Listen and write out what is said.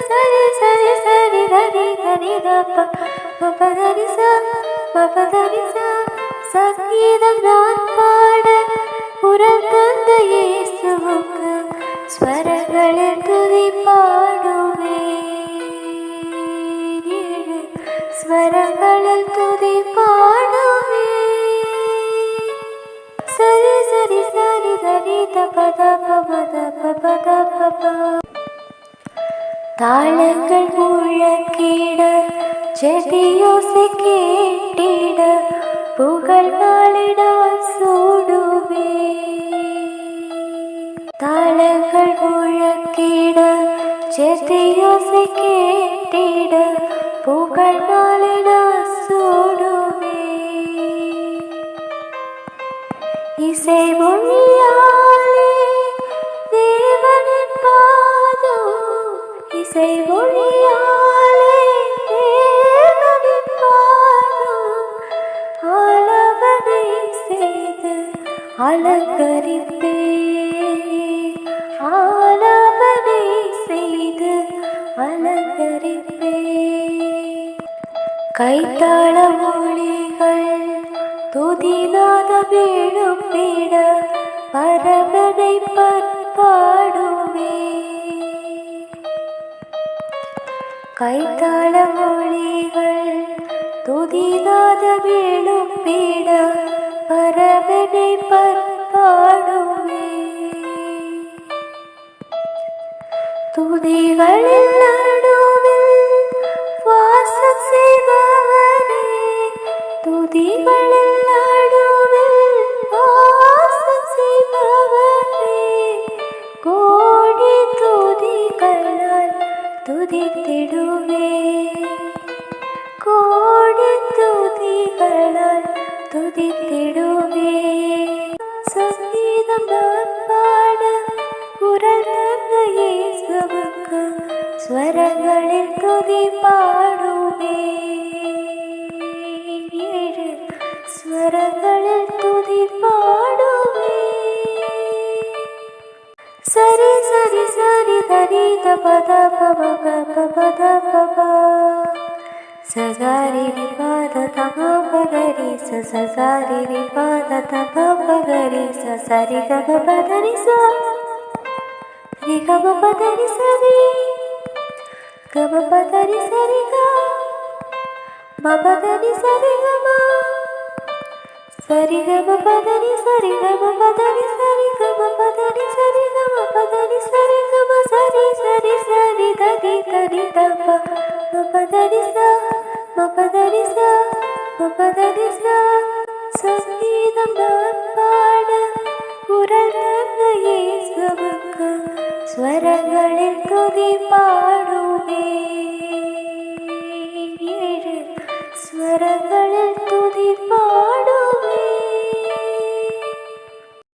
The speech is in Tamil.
சரி சரி சரி தரி தரி தப்ப பபதரி ச பபதரி ச சங்கீதம் நான் பாட குரல் தந்த இயேசுவுக்கு ஸ்வரங்களில் துதி பாடுவேன். ஸ்வரங்களில் துதி பாடுவேன். சரி சரி சரி தரி தப தப பத பபத பப. தாளங்கள் முழக்கிட ஜெதியோசை கேட்டிட புகழ் நாளிட சூடுவே. தாளங்கள் முழக்கிட ஜெதியோசை கேட்டிட புகழ் நாளிட சூடுவே. இசை மொழியாலே தேவனின் பாதம், இசை மொழியாலே தேவனின் பாதம் ஆலவனை செய்து அலங்கரிப்பே. ஆலவனை செய்து அலங்கரிப்பே. கைத்தாள மொழிகள் துதிநாத வேணும்பிட பரமனை பாடுவே. கைத்தாள மொழிகள் துதிநாத வேணும்பிட பரமனை பாடுவே. துதிகளில் நடுவில் வாசம் செய்பவனே, துதிகளில் நடுவில் வாசம் செய்பவனே, கோடி துதிகளால் துதித்திடுவே. கோடி துதிகளால் துதித்திடுவே. சங்கீதம் நான் பாட குரல் தந்த இயேசுவுக்கு ஸ்வரங்களில் துதி பாடுவே. ஸ்வரங்களில் துதி பாடுவே. சரி சரி சரி தரி தபத பப பபத பப. சகாரி ரிபாத தம பகரி சசாரி ரிபாத தம பகரி சரி கப பதரி ச ரி கப பதரி சரி கப பதரி சரி க பபதரி சரி கப சரி கப பதரி சரி கப பதரி சரி கப பதரி சரி கப பதரி சரி கப சரி சரி சரி தரி தரி தப பபதரி ச பபதரி ச பபதரி ச. சங்கீதம் நான் பாட குரல் தந்த இயேசுவுக்கு ஸ்வரங்களில் துதி பாடுவே. ஸ்வரங்கள்